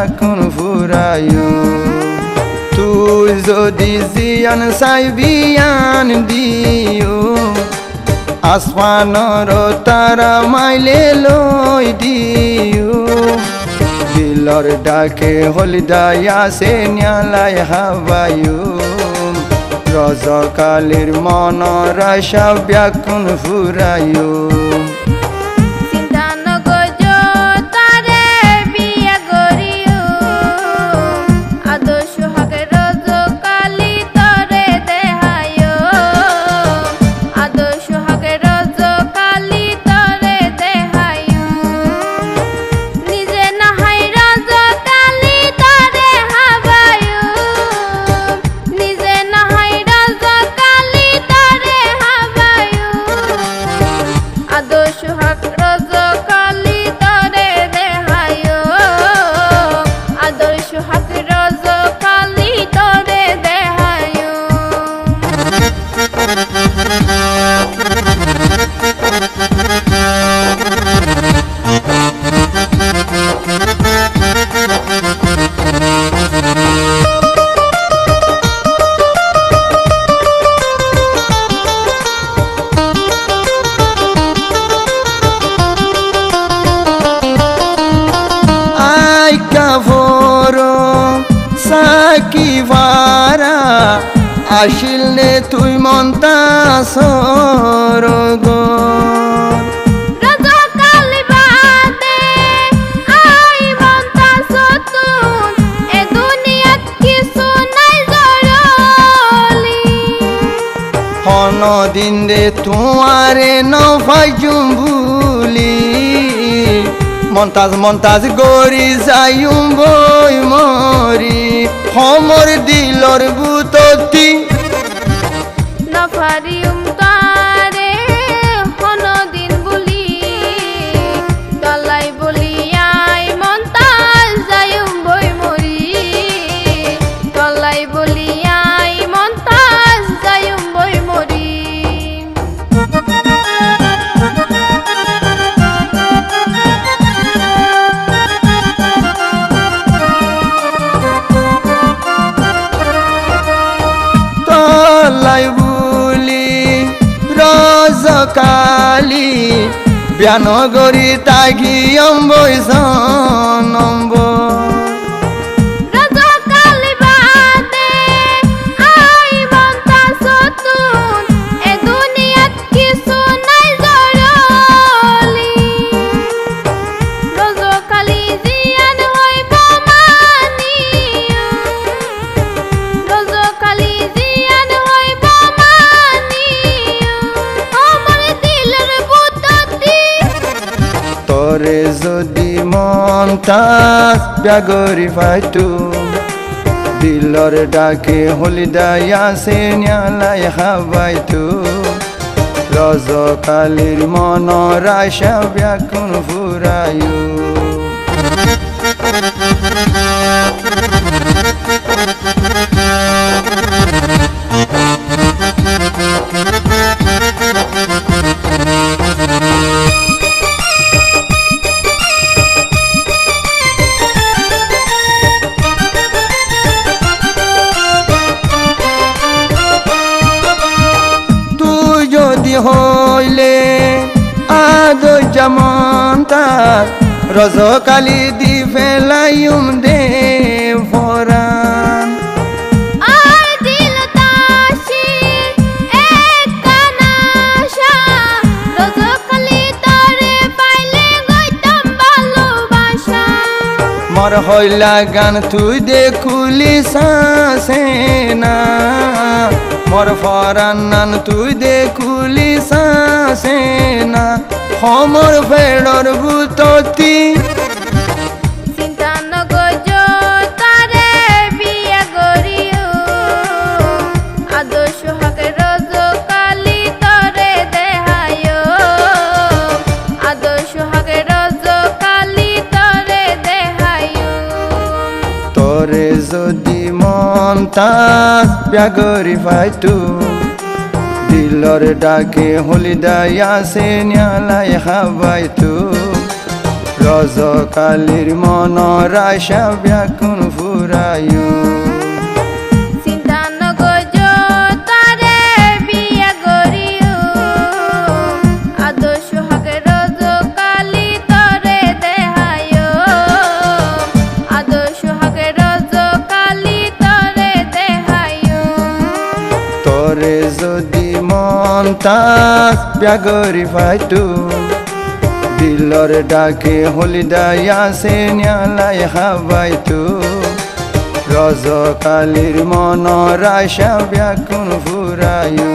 ব্যাকুল ফুরায়ো তুই যদি জিয়ান চাইবিয়ান দিও আসমানর তারা মাইলে লই দিও দিলর ডাকে হলিদায় আসে ন্যালাই হাবায়ু রজকালির মনৰ আশা ব্যাকুল ফুরায়ো সাকিবারা আসিলে তুই মনতা সরগ দিন রে তোমারে নফাইজুম ভুলি মন্তাজ মন্তাজ গরি যাইম বই মরি সমর দিলর বুততি নফারিম তারে হন দিন বলি গলাই বলিয়াই মন্তাজ যাইম বই মরি গলাই বলিয়াই মন্তাজ যাইম বই মরি কালি ব্যানগরী তাগি অম্বইস নম্বর তোরে যদি মন্তাজ ব্যাগরি ফাইতু দিলর ডাকে হলিদায় আসে ন্যালাই হাবাইতু রজকালির মনৰ আশা ব্যাকুল ফুরায়ো হইলে আদো যেমন তার রজকালি দি ফেলাইম দে ভরান মর হইলা গান তুই দেখুলি সাসেনা মর ফরান নান তুই দেখুলি সাসেনা সমর ফেড়র বুততি তোরে যদি মন্তাজ ব্যাগরি ফাইতু দিলর ডাকে হলিদায় আসে ন্যালাই হাবাইতু রজকালির মনৰ আশা ব্যাকুল ফুরায়ো চিন্তা নগজ তারে বিয়া করিও আদর্শ হাকে রজকালি তরে দেহায়ো আদর্শ হাকে রজকালি তরে দেহায়ো তরে যদি মন তাস ব্যাগরি ফাইটু দিলর ডাকে হলিদাই আসে ন্যালাই হাবাইতু রজকালির মনৰ আশা ব্যাকুল ফুরায়ো